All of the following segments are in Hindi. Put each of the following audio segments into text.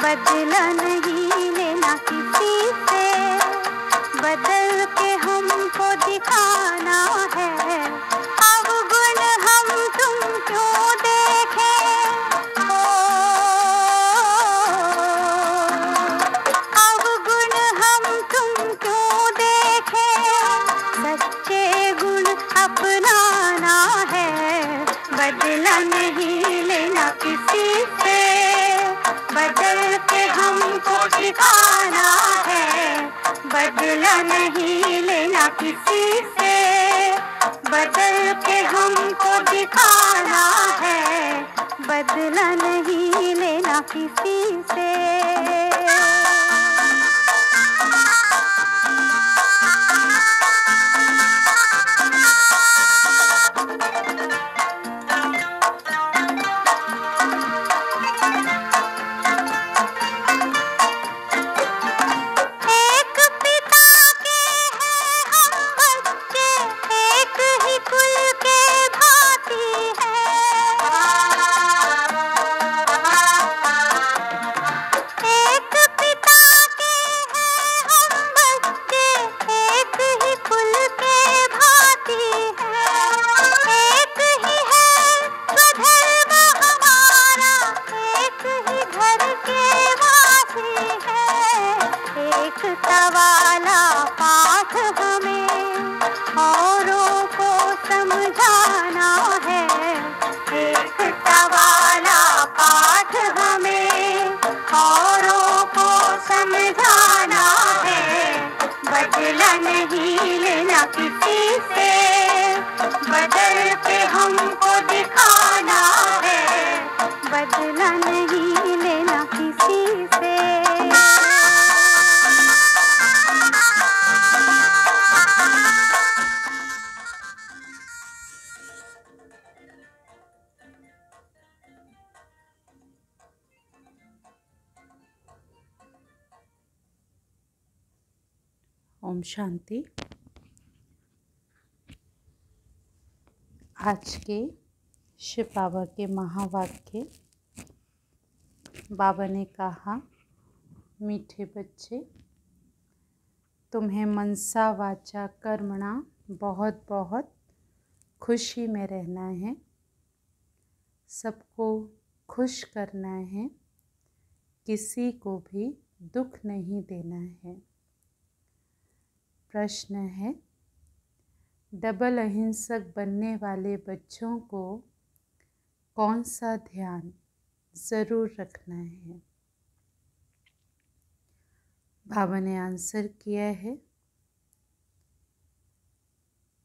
बदला नहीं लेना किसी से, बदल के हमको दिखाना है। अवगुण हम तुम क्यों देखें, ओ अवगुण हम तुम क्यों देखें, सच्चे गुण अपनाना है। बदला नहीं लेना किसी से, बदल के हमको दिखाना है। बदला नहीं लेना किसी से, बदल के हमको दिखाना है। बदला नहीं लेना किसी से। वाला पाठ हमें औरों को समझाना है। एक वाला पाठ हमें औरों को समझाना है। बदला नहीं लेना किसी से, बदल के हमको दिखाना है। बदला नहीं लेना किसी से। ओम शांति। आज के शिव बाबा के महावाक्य। बाबा ने कहा, मीठे बच्चे, तुम्हें मनसा वाचा कर्मणा बहुत बहुत खुशी में रहना है, सबको खुश करना है, किसी को भी दुख नहीं देना है। प्रश्न है, डबल अहिंसक बनने वाले बच्चों को कौन सा ध्यान ज़रूर रखना है? बाबा ने आंसर किया है,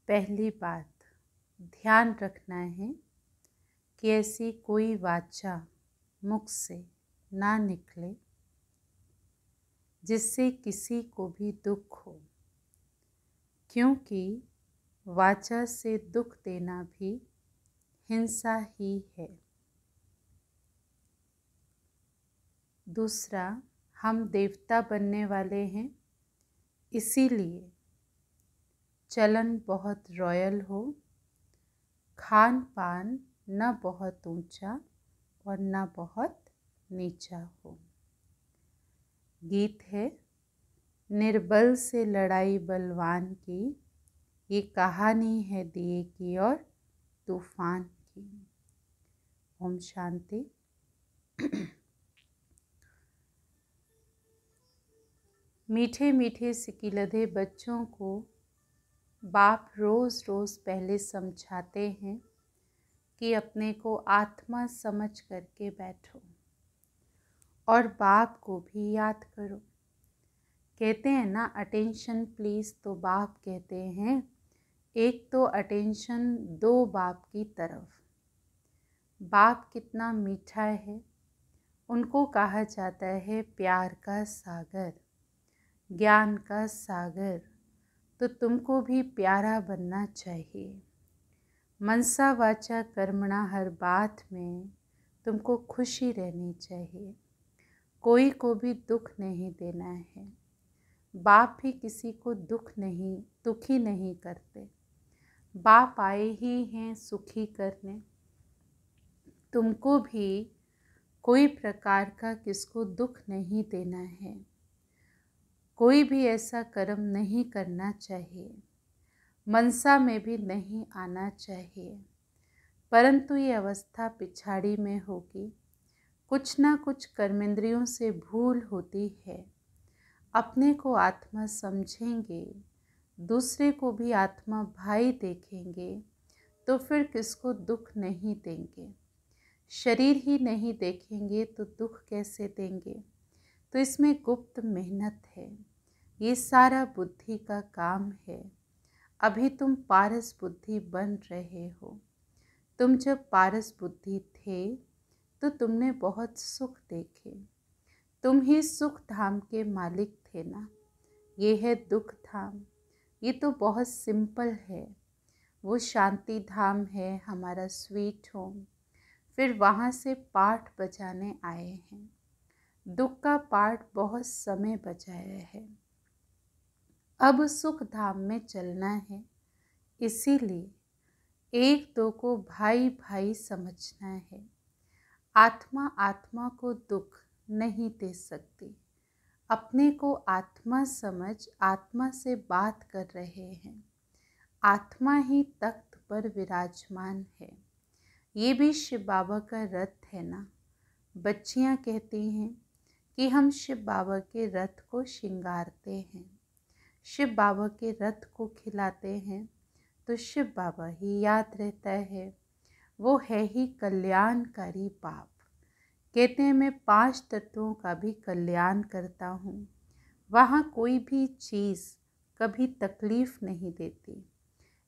पहली बात ध्यान रखना है कि ऐसी कोई वाचा मुख से ना निकले जिससे किसी को भी दुख हो, क्योंकि वाचा से दुख देना भी हिंसा ही है। दूसरा, हम देवता बनने वाले हैं, इसीलिए चलन बहुत रॉयल हो, खान पान न बहुत ऊंचा और न बहुत नीचा हो। गीत है, निर्बल से लड़ाई बलवान की, ये कहानी है दिए की और तूफान की। ओम शांति। मीठे मीठे सिकिलधे बच्चों को बाप रोज़ रोज़ पहले समझाते हैं कि अपने को आत्मा समझ करके बैठो और बाप को भी याद करो। कहते हैं ना, अटेंशन प्लीज़, तो बाप कहते हैं एक तो अटेंशन दो बाप की तरफ। बाप कितना मीठा है, उनको कहा जाता है प्यार का सागर, ज्ञान का सागर। तो तुमको भी प्यारा बनना चाहिए। मनसा वाचा कर्मणा, हर बात में तुमको खुशी रहनी चाहिए, कोई को भी दुख नहीं देना है। बाप भी किसी को दुखी नहीं करते। बाप आए ही हैं सुखी करने। तुमको भी कोई प्रकार का किसको दुख नहीं देना है, कोई भी ऐसा कर्म नहीं करना चाहिए, मनसा में भी नहीं आना चाहिए। परंतु ये अवस्था पिछाड़ी में होगी, कुछ ना कुछ कर्मेंद्रियों से भूल होती है। अपने को आत्मा समझेंगे, दूसरे को भी आत्मा भाई देखेंगे, तो फिर किसको दुख नहीं देंगे। शरीर ही नहीं देखेंगे तो दुख कैसे देंगे। तो इसमें गुप्त मेहनत है, ये सारा बुद्धि का काम है। अभी तुम पारस बुद्धि बन रहे हो। तुम जब पारस बुद्धि थे तो तुमने बहुत सुख देखे, तुम ही सुख धाम के मालिक थे ना। ये है दुख धाम, ये तो बहुत सिंपल है। वो शांति धाम है हमारा स्वीट होम। फिर वहाँ से पाठ बजाने आए हैं। दुख का पाठ बहुत समय बजाया है, अब सुख धाम में चलना है। इसीलिए एक दो को भाई भाई समझना है। आत्मा आत्मा को दुख नहीं दे सकती। अपने को आत्मा समझ आत्मा से बात कर रहे हैं। आत्मा ही तख्त पर विराजमान है। ये भी शिव बाबा का रथ है ना। बच्चियाँ कहती हैं कि हम शिव बाबा के रथ को श्रृंगारते हैं, शिव बाबा के रथ को खिलाते हैं, तो शिव बाबा ही याद रहता है। वो है ही कल्याणकारी बाप। कहते हैं मैं 5 तत्वों का भी कल्याण करता हूँ। वहाँ कोई भी चीज़ कभी तकलीफ़ नहीं देती।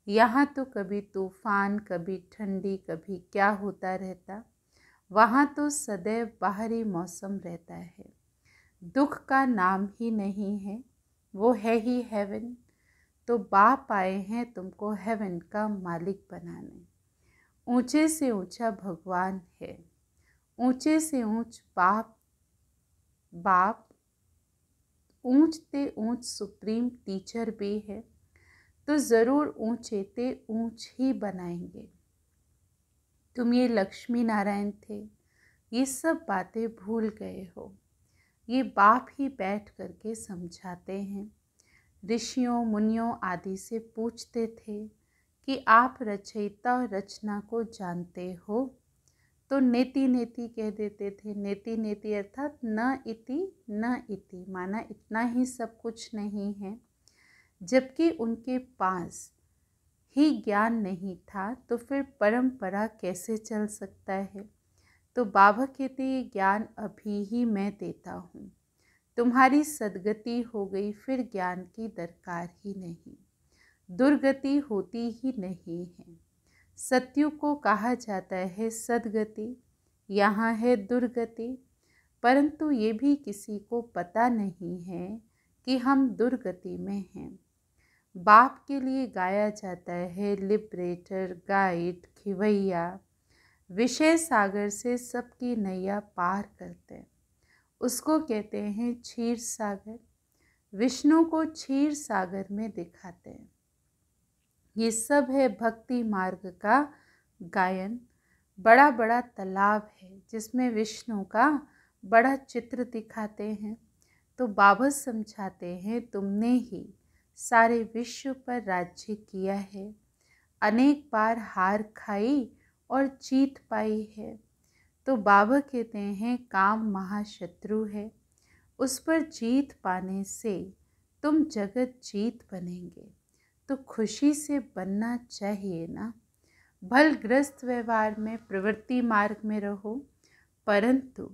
यहाँ तो कभी तूफ़ान, कभी ठंडी, कभी क्या होता रहता। वहाँ तो सदैव बाहरी मौसम रहता है। दुख का नाम ही नहीं है, वो है ही हेवन। तो बाप आए हैं तुमको हेवन का मालिक बनाने। ऊंचे से ऊंचा भगवान है, ऊंचे से ऊंच बाप ऊंच ते ऊंच सुप्रीम टीचर भी है। तो ज़रूर ऊंचे ते ऊंच ही बनाएंगे। तुम ये लक्ष्मी नारायण थे, ये सब बातें भूल गए हो। ये बाप ही बैठ करके समझाते हैं। ऋषियों मुनियों आदि से पूछते थे कि आप रचयिता और रचना को जानते हो, तो नेति नेति कह देते थे। नेति नेति अर्थात न इति, माना इतना ही सब कुछ नहीं है। जबकि उनके पास ही ज्ञान नहीं था, तो फिर परंपरा कैसे चल सकता है। तो बाबा कहते ये ज्ञान अभी ही मैं देता हूँ। तुम्हारी सद्गति हो गई, फिर ज्ञान की दरकार ही नहीं, दुर्गति होती ही नहीं है। सत्युग को कहा जाता है सद्गति, यहाँ है दुर्गति। परंतु ये भी किसी को पता नहीं है कि हम दुर्गति में हैं। बाप के लिए गाया जाता है लिबरेटर, गाइड, खिवैया। विषय सागर से सबकी नैया पार करते हैं, उसको कहते हैं क्षीर सागर। विष्णु को क्षीर सागर में दिखाते हैं। ये सब है भक्ति मार्ग का गायन। बड़ा बड़ा तालाब है जिसमें विष्णु का बड़ा चित्र दिखाते हैं। तो बाबा समझाते हैं तुमने ही सारे विश्व पर राज्य किया है, अनेक बार हार खाई और जीत पाई है। तो बाबा कहते हैं काम महाशत्रु है, उस पर जीत पाने से तुम जगत जीत बनेंगे। तो खुशी से बनना चाहिए ना। भलग्रस्त व्यवहार में प्रवृत्ति मार्ग में रहो, परंतु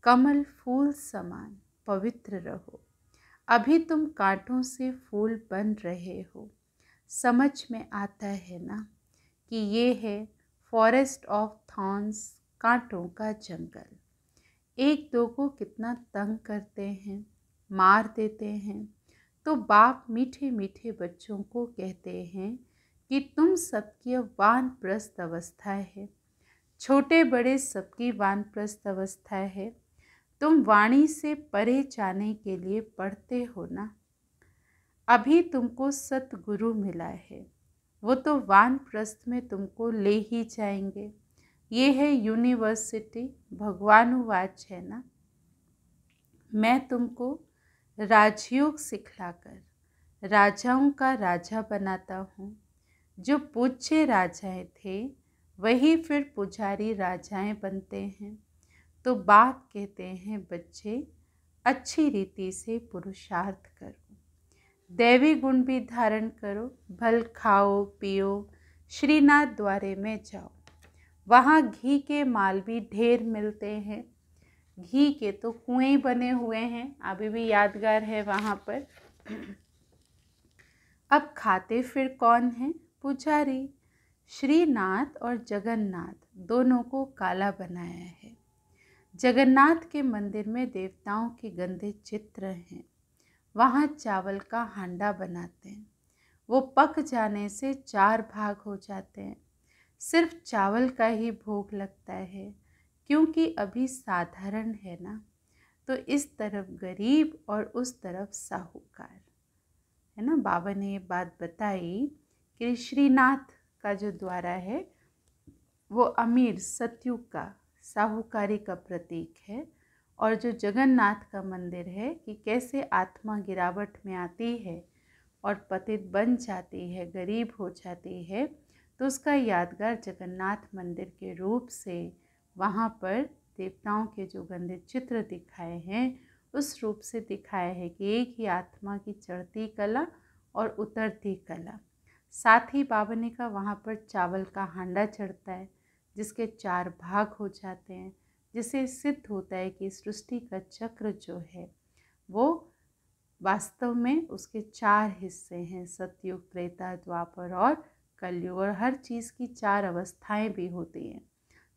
कमल फूल समान पवित्र रहो। अभी तुम कांटों से फूल बन रहे हो। समझ में आता है ना कि ये है फॉरेस्ट ऑफ थॉर्न्स, कांटों का जंगल। एक दो को कितना तंग करते हैं, मार देते हैं। तो बाप मीठे मीठे बच्चों को कहते हैं कि तुम सबकी वानप्रस्थ अवस्था है, छोटे बड़े सबकी वानप्रस्थ अवस्था है। तुम वाणी से परे जाने के लिए पढ़ते हो ना। अभी तुमको सतगुरु मिला है, वो तो वानप्रस्थ में तुमको ले ही जाएंगे। ये है यूनिवर्सिटी, भगवानुवाच है ना। मैं तुमको राजयोग सिखलाकर राजाओं का राजा बनाता हूँ। जो पूज्य राजाएं थे वही फिर पुजारी राजाएं बनते हैं। तो बाप कहते हैं, बच्चे अच्छी रीति से पुरुषार्थ करो, दैवी गुण भी धारण करो, भल खाओ पियो, श्रीनाथ द्वारे में जाओ। वहाँ घी के माल भी ढेर मिलते हैं। घी के तो कुएं बने हुए हैं, अभी भी यादगार है वहाँ पर। अब खाते फिर कौन है? पुजारी। श्रीनाथ और जगन्नाथ दोनों को काला बनाया है। जगन्नाथ के मंदिर में देवताओं के गंदे चित्र हैं। वहाँ चावल का हांडा बनाते हैं। वो पक जाने से 4 भाग हो जाते हैं। सिर्फ चावल का ही भोग लगता है, क्योंकि अभी साधारण है ना। तो इस तरफ गरीब और उस तरफ साहूकार है ना। बाबा ने ये बात बताई कि श्रीनाथ का जो द्वारा है वो अमीर सतयुग का साहूकारी का प्रतीक है, और जो जगन्नाथ का मंदिर है कि कैसे आत्मा गिरावट में आती है और पतित बन जाती है, गरीब हो जाती है, तो उसका यादगार जगन्नाथ मंदिर के रूप से वहाँ पर देवताओं के जो गंदे चित्र दिखाए हैं उस रूप से दिखाया है कि एक ही आत्मा की चढ़ती कला और उतरती कला। साथ ही बाबा ने कहा वहाँ पर चावल का हांडा चढ़ता है जिसके 4 भाग हो जाते हैं, जिससे सिद्ध होता है कि सृष्टि का चक्र जो है वो वास्तव में उसके 4 हिस्से हैं, सतयुग, त्रेता, द्वापर और कलयुग। और हर चीज़ की 4 अवस्थाएं भी होती हैं,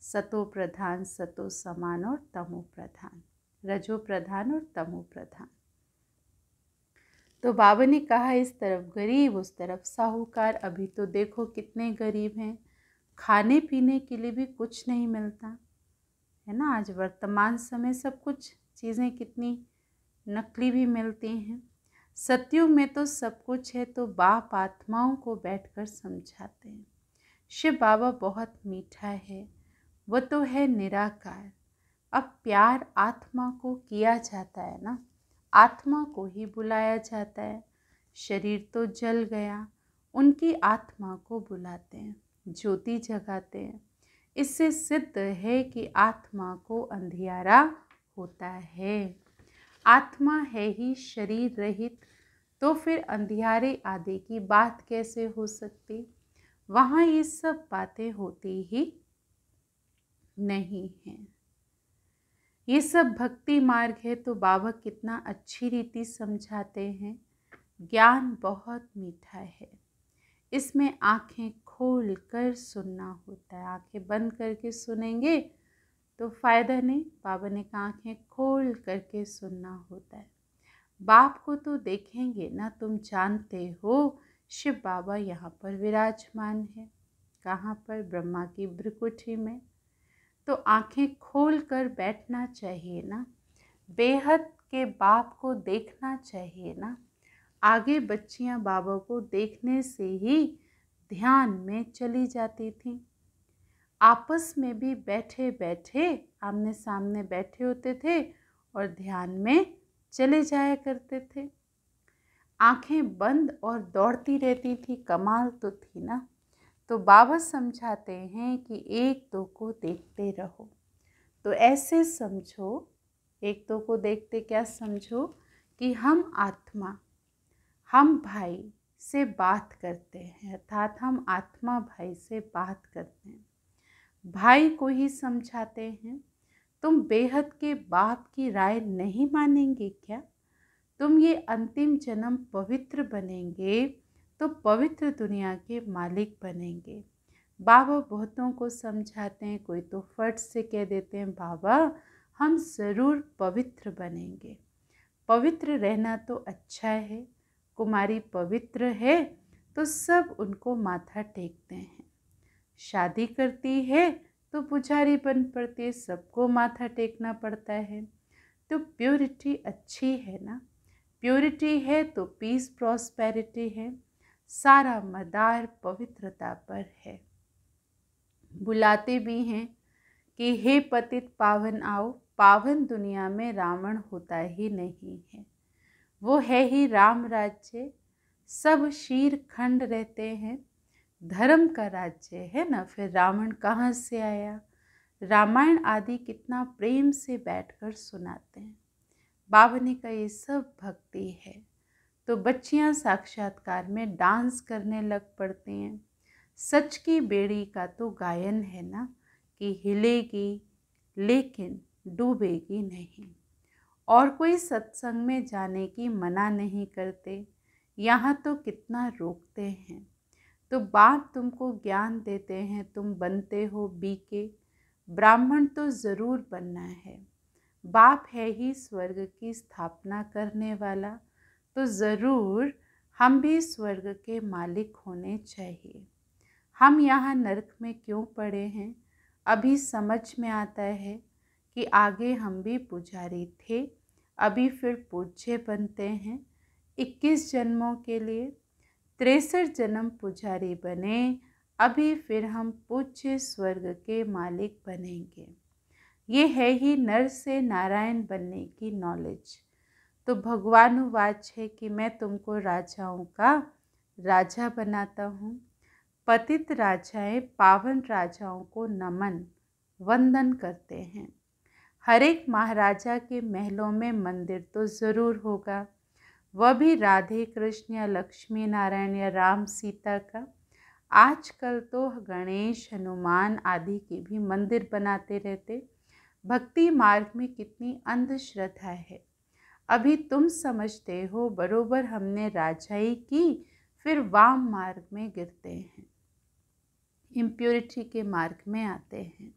सतो प्रधान, सतो समान और तमो प्रधान, रजो प्रधान और तमो प्रधान। तो बाबा ने कहा इस तरफ गरीब उस तरफ साहूकार। अभी तो देखो कितने गरीब हैं, खाने पीने के लिए भी कुछ नहीं मिलता है ना। आज वर्तमान समय सब कुछ चीज़ें कितनी नकली भी मिलती हैं। सतयुग में तो सब कुछ है। तो बाप आत्माओं को बैठकर समझाते हैं। शिव बाबा बहुत मीठा है, वो तो है निराकार। अब प्यार आत्मा को किया जाता है ना, आत्मा को ही बुलाया जाता है। शरीर तो जल गया, उनकी आत्मा को बुलाते हैं, ज्योति जगाते हैं। इससे सिद्ध है कि आत्मा को अंधियारा होता है। आत्मा है ही शरीर रहित, तो फिर अंधियारे आदि की बात कैसे हो सकती। वहाँ ये सब बातें होती ही नहीं हैं। ये सब भक्ति मार्ग है। तो बाबा कितना अच्छी रीति समझाते हैं। ज्ञान बहुत मीठा है, इसमें आंखें खोल कर सुनना होता है। आंखें बंद करके सुनेंगे तो फ़ायदा नहीं। बाबा ने कहा आंखें खोल करके सुनना होता है। बाप को तो देखेंगे ना, तुम जानते हो शिव बाबा यहाँ पर विराजमान है। कहाँ पर? ब्रह्मा की भ्रिकुटी में। तो आंखें खोल कर बैठना चाहिए ना, बेहद के बाप को देखना चाहिए ना। आगे बच्चियां बाबा को देखने से ही ध्यान में चली जाती थीं। आपस में भी बैठे बैठे आमने सामने बैठे होते थे और ध्यान में चले जाया करते थे। आंखें बंद और दौड़ती रहती थी, कमाल तो थी ना। तो बाबा समझाते हैं कि एक दो को देखते रहो। तो ऐसे समझो, एक दो को देखते क्या समझो कि हम आत्मा, हम भाई से बात करते हैं, अर्थात हम आत्मा भाई से बात करते हैं, भाई को ही समझाते हैं। तुम बेहद के बाप की राय नहीं मानेंगे क्या? तुम ये अंतिम जन्म पवित्र बनेंगे तो पवित्र दुनिया के मालिक बनेंगे। बाबा बहुतों को समझाते हैं, कोई तो फट से कह देते हैं बाबा हम ज़रूर पवित्र बनेंगे। पवित्र रहना तो अच्छा है, कुमारी पवित्र है तो सब उनको माथा टेकते हैं। शादी करती है तो पुजारी बन पड़ती है, सबको माथा टेकना पड़ता है। तो प्योरिटी अच्छी है ना, प्योरिटी है तो पीस प्रॉस्पेरिटी है, सारा मदार पवित्रता पर है। बुलाते भी हैं कि हे पतित पावन आओ, पावन दुनिया में रावण होता ही नहीं है। वो है ही राम राज्य, सब शीर खंड रहते हैं, धर्म का राज्य है ना, फिर रावण कहाँ से आया। रामायण आदि कितना प्रेम से बैठकर सुनाते हैं। बाबा ने कहा ये सब भक्ति है। तो बच्चियां साक्षात्कार में डांस करने लग पड़ती हैं। सच की बेड़ी का तो गायन है ना कि हिलेगी लेकिन डूबेगी नहीं। और कोई सत्संग में जाने की मना नहीं करते, यहाँ तो कितना रोकते हैं। तो बाप तुमको ज्ञान देते हैं, तुम बनते हो बीके, ब्राह्मण तो ज़रूर बनना है। बाप है ही स्वर्ग की स्थापना करने वाला, तो ज़रूर हम भी स्वर्ग के मालिक होने चाहिए। हम यहाँ नरक में क्यों पड़े हैं, अभी समझ में आता है कि आगे हम भी पुजारी थे, अभी फिर पूज्य बनते हैं। 21 जन्मों के लिए 63 जन्म पुजारी बने, अभी फिर हम पूज्य स्वर्ग के मालिक बनेंगे। ये है ही नर से नारायण बनने की नॉलेज। तो भगवानुवाच है कि मैं तुमको राजाओं का राजा बनाता हूँ। पतित राजाएं पावन राजाओं को नमन वंदन करते हैं। हर एक महाराजा के महलों में मंदिर तो ज़रूर होगा, वह भी राधे कृष्ण या लक्ष्मी नारायण या राम सीता का। आजकल तो गणेश हनुमान आदि के भी मंदिर बनाते रहते। भक्ति मार्ग में कितनी अंधश्रद्धा है। अभी तुम समझते हो बरोबर हमने राजाई की, फिर वाम मार्ग में गिरते हैं, इम्प्योरिटी के मार्ग में आते हैं।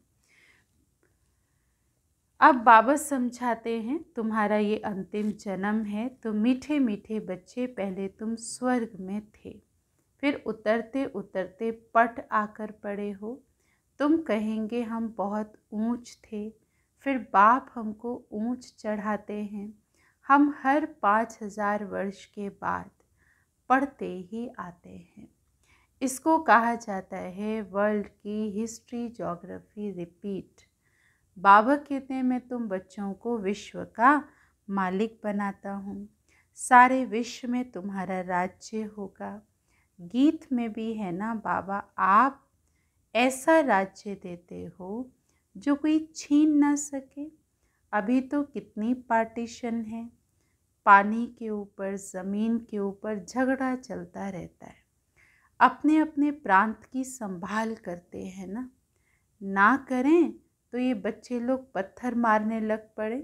अब बाबा समझाते हैं तुम्हारा ये अंतिम जन्म है, तो मीठे मीठे बच्चे पहले तुम स्वर्ग में थे, फिर उतरते उतरते पट आकर पड़े हो। तुम कहेंगे हम बहुत ऊंच थे, फिर बाप हमको ऊंच चढ़ाते हैं। हम हर 5000 वर्ष के बाद पढ़ते ही आते हैं। इसको कहा जाता है वर्ल्ड की हिस्ट्री ज्योग्राफी रिपीट। बाबा कहते हैं मैं तुम बच्चों को विश्व का मालिक बनाता हूँ, सारे विश्व में तुम्हारा राज्य होगा। गीत में भी है ना बाबा, आप ऐसा राज्य देते हो जो कोई छीन ना सके। अभी तो कितनी पार्टीशन है, पानी के ऊपर ज़मीन के ऊपर झगड़ा चलता रहता है। अपने अपने प्रांत की संभाल करते हैं ना करें तो ये बच्चे लोग पत्थर मारने लग पड़े।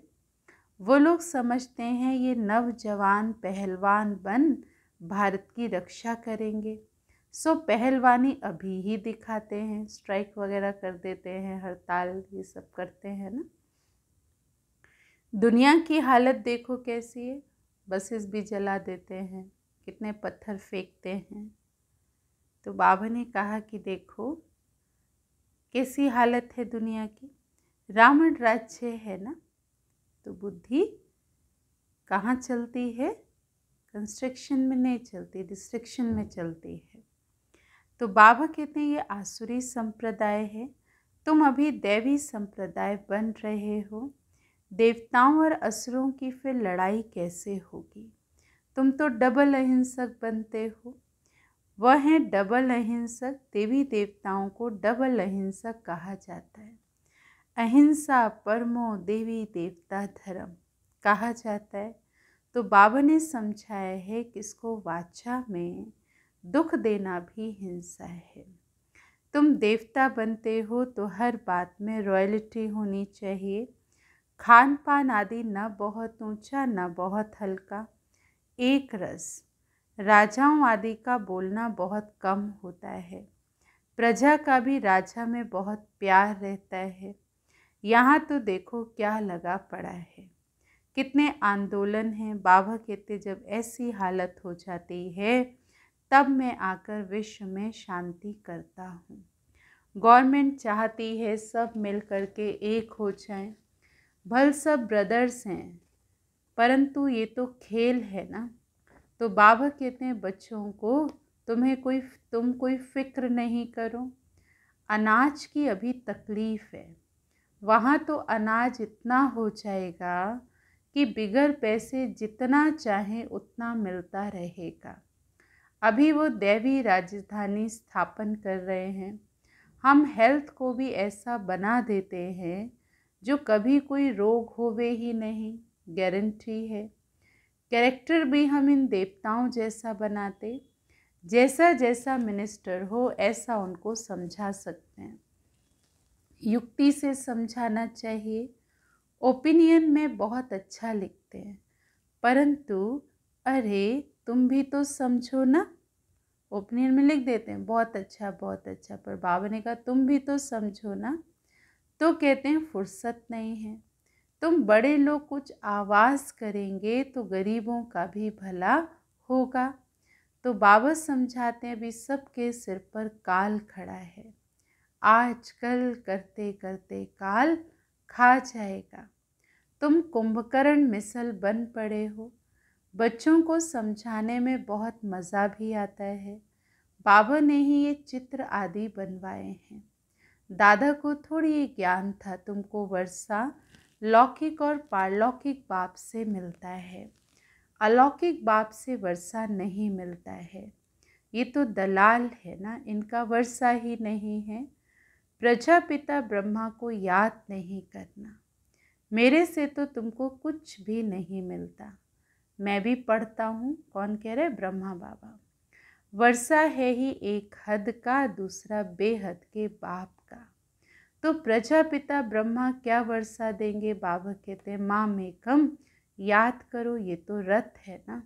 वो लोग समझते हैं ये नवजवान पहलवान बन भारत की रक्षा करेंगे, सो पहलवानी अभी ही दिखाते हैं, स्ट्राइक वगैरह कर देते हैं, हड़ताल ये सब करते हैं ना। दुनिया की हालत देखो कैसी है, बसेस भी जला देते हैं, कितने पत्थर फेंकते हैं। तो बाबा ने कहा कि देखो कैसी हालत है दुनिया की। रावण राज्य है ना, तो बुद्धि कहाँ चलती है, कंस्ट्रक्शन में नहीं चलती, डिस्ट्रक्शन में चलती है। तो बाबा कहते हैं ये आसुरी संप्रदाय है, तुम अभी दैवी संप्रदाय बन रहे हो। देवताओं और असुरों की फिर लड़ाई कैसे होगी, तुम तो डबल अहिंसक बनते हो। वह है डबल अहिंसक, देवी देवताओं को डबल अहिंसक कहा जाता है। अहिंसा परमो देवी देवता धर्म कहा जाता है। तो बाबा ने समझाया है कि इसको वाचा में दुख देना भी हिंसा है। तुम देवता बनते हो तो हर बात में रॉयल्टी होनी चाहिए, खान पान आदि न बहुत ऊंचा न बहुत हल्का, एक रस। राजाओं आदि का बोलना बहुत कम होता है, प्रजा का भी राजा में बहुत प्यार रहता है। यहाँ तो देखो क्या लगा पड़ा है, कितने आंदोलन हैं। बाबा कहते जब ऐसी हालत हो जाती है तब मैं आकर विश्व में शांति करता हूँ। गवर्नमेंट चाहती है सब मिल कर के एक हो जाएं, भल सब ब्रदर्स हैं, परंतु ये तो खेल है ना। तो बाबा कहते हैं बच्चों को तुम कोई फिक्र नहीं करो, अनाज की अभी तकलीफ़ है, वहाँ तो अनाज इतना हो जाएगा कि बिगर पैसे जितना चाहें उतना मिलता रहेगा। अभी वो दैवी राजधानी स्थापन कर रहे हैं। हम हेल्थ को भी ऐसा बना देते हैं जो कभी कोई रोग होवे ही नहीं, गारंटी है। कैरेक्टर भी हम इन देवताओं जैसा बनाते, जैसा जैसा मिनिस्टर हो ऐसा उनको समझा सकते हैं। युक्ति से समझाना चाहिए। ओपिनियन में बहुत अच्छा लिखते हैं, परंतु अरे तुम भी तो समझो ना। ओपिनियन में लिख देते हैं बहुत अच्छा बहुत अच्छा, पर बाबा ने कहा तुम भी तो समझो ना। तो कहते हैं फुर्सत नहीं है। तुम बड़े लोग कुछ आवाज़ करेंगे तो गरीबों का भी भला होगा। तो बाबा समझाते हैं अभी सबके सिर पर काल खड़ा है, आजकल करते करते काल खा जाएगा। तुम कुंभकर्ण मिसल बन पड़े हो। बच्चों को समझाने में बहुत मज़ा भी आता है। बाबा ने ही ये चित्र आदि बनवाए हैं। दादा को थोड़ी ये ज्ञान था, तुमको वर्षा लौकिक और पारलौकिक बाप से मिलता है, अलौकिक बाप से वर्षा नहीं मिलता है। ये तो दलाल है ना, इनका वर्षा ही नहीं है। प्रजापिता ब्रह्मा को याद नहीं करना। मेरे से तो तुमको कुछ भी नहीं मिलता। मैं भी पढ़ता हूँ, कौन कह रहे? ब्रह्मा बाबा। वर्षा है ही एक हद का, दूसरा बेहद के बाप का। तो प्रजापिता ब्रह्मा क्या वर्षा देंगे? बाबा कहते हैं माँ मेकम याद करो। ये तो रथ है ना,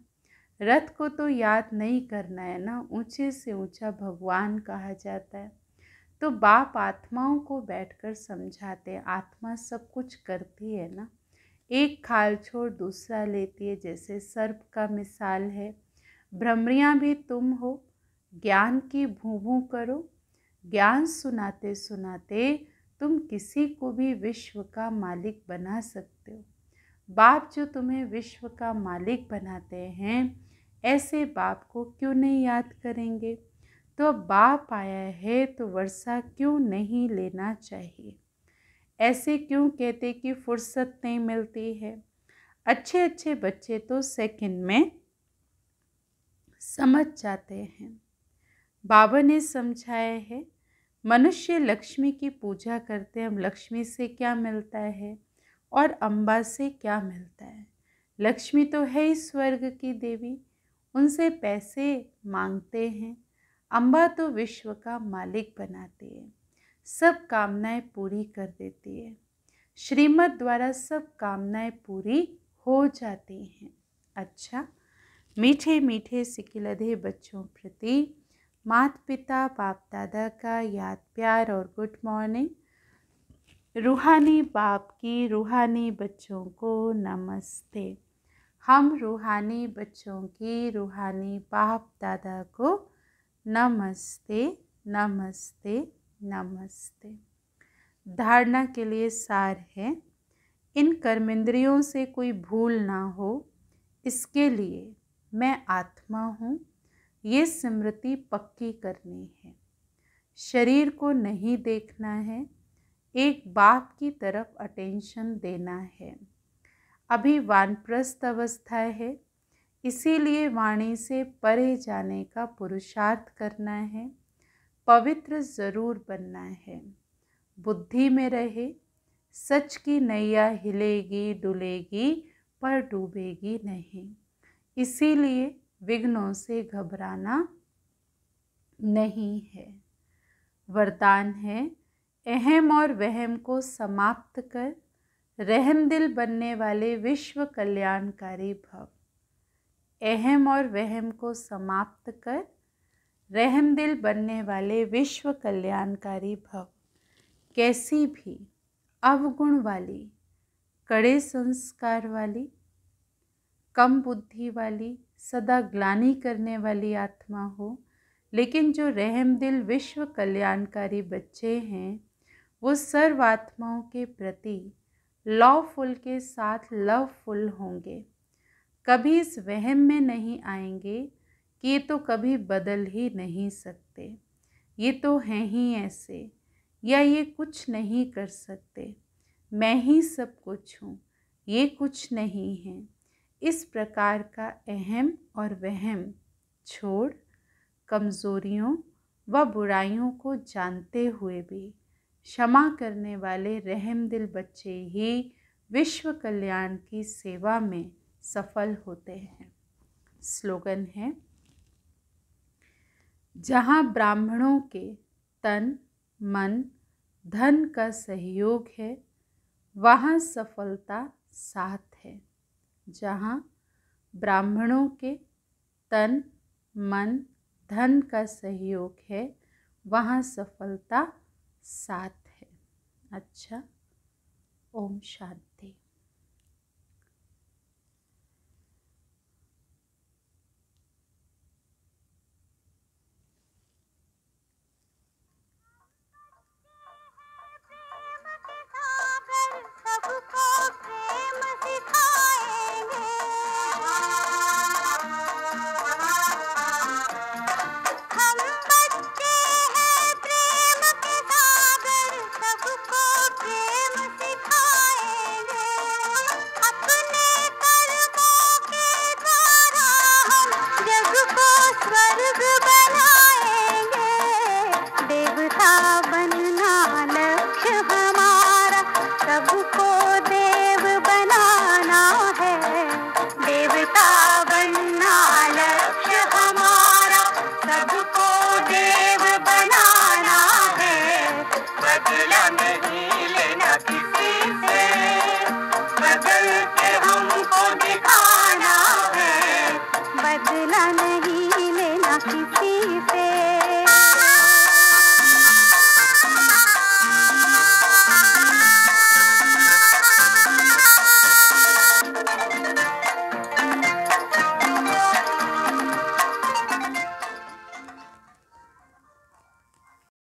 रथ को तो याद नहीं करना है ना, ऊंचे से ऊंचा भगवान कहा जाता है। तो बाप आत्माओं को बैठकर समझाते हैं, आत्मा सब कुछ करती है ना, एक खाल छोड़ दूसरा लेती है, जैसे सर्प का मिसाल है। भ्रमरियाँ भी तुम हो, ज्ञान की भूं भूं करो। ज्ञान सुनाते सुनाते तुम किसी को भी विश्व का मालिक बना सकते हो। बाप जो तुम्हें विश्व का मालिक बनाते हैं, ऐसे बाप को क्यों नहीं याद करेंगे? तो अब बाप आया है तो वर्षा क्यों नहीं लेना चाहिए? ऐसे क्यों कहते कि फुर्सत नहीं मिलती है? अच्छे अच्छे बच्चे तो सेकंड में समझ जाते हैं। बाबा ने समझाया है, मनुष्य लक्ष्मी की पूजा करते हैं। हम लक्ष्मी से क्या मिलता है और अम्बा से क्या मिलता है? लक्ष्मी तो है ही स्वर्ग की देवी, उनसे पैसे मांगते हैं। अम्बा तो विश्व का मालिक बनाती है, सब कामनाएं पूरी कर देती है। श्रीमत द्वारा सब कामनाएं पूरी हो जाती हैं। अच्छा, मीठे मीठे सिकिलधे बच्चों प्रति माता पिता बाप दादा का याद प्यार और गुड मॉर्निंग। रूहानी बाप की रूहानी बच्चों को नमस्ते। हम रूहानी बच्चों की रूहानी बाप दादा को नमस्ते नमस्ते नमस्ते। धारणा के लिए सार है, इन कर्मेंद्रियों से कोई भूल ना हो, इसके लिए मैं आत्मा हूँ, ये स्मृति पक्की करनी है। शरीर को नहीं देखना है, एक बाप की तरफ अटेंशन देना है। अभी वानप्रस्थ अवस्था है, इसीलिए वाणी से परे जाने का पुरुषार्थ करना है। पवित्र ज़रूर बनना है, बुद्धि में रहे। सच की नैया हिलेगी डुलेगी पर डूबेगी नहीं, इसीलिए विघ्नों से घबराना नहीं है। वरदान है, अहम और वहम को समाप्त कर रहमदिल बनने वाले विश्व कल्याणकारी भव। अहम और वहम को समाप्त कर रहमदिल बनने वाले विश्व कल्याणकारी भव। कैसी भी अवगुण वाली, कड़े संस्कार वाली, कम बुद्धि वाली, सदा ग्लानि करने वाली आत्मा हो, लेकिन जो रहमदिल विश्व कल्याणकारी बच्चे हैं, वो सर्व आत्माओं के प्रति लवफुल के साथ लवफुल होंगे। कभी इस वहम में नहीं आएंगे कि ये तो कभी बदल ही नहीं सकते, ये तो हैं ही ऐसे, या ये कुछ नहीं कर सकते। मैं ही सब कुछ हूँ, ये कुछ नहीं है। इस प्रकार का अहम और वहम छोड़ कमज़ोरियों व बुराइयों को जानते हुए भी क्षमा करने वाले रहमदिल बच्चे ही विश्व कल्याण की सेवा में सफल होते हैं। स्लोगन है, जहाँ ब्राह्मणों के तन मन धन का सहयोग है, वहाँ सफलता साथ है। जहाँ ब्राह्मणों के तन मन धन का सहयोग है, वहाँ सफलता साथ है। अच्छा, ओम शांति। सबको प्रेम सिखाएंगे, हम बच्चे हैं प्रेम के सागर, सबको प्रेम सिखाएंगे। अपने कर्मों के द्वारा हम जग को स्वर्ग बनाएंगे। देवता बनना लक्ष्य हमारा, सबको देव बनाना है। देवता बनना लक्ष्य हमारा, सबको देव बनाना है। बदला नहीं लेना किसी से, बदल के हमको दिखाना है। बदला नहीं लेना किसी से।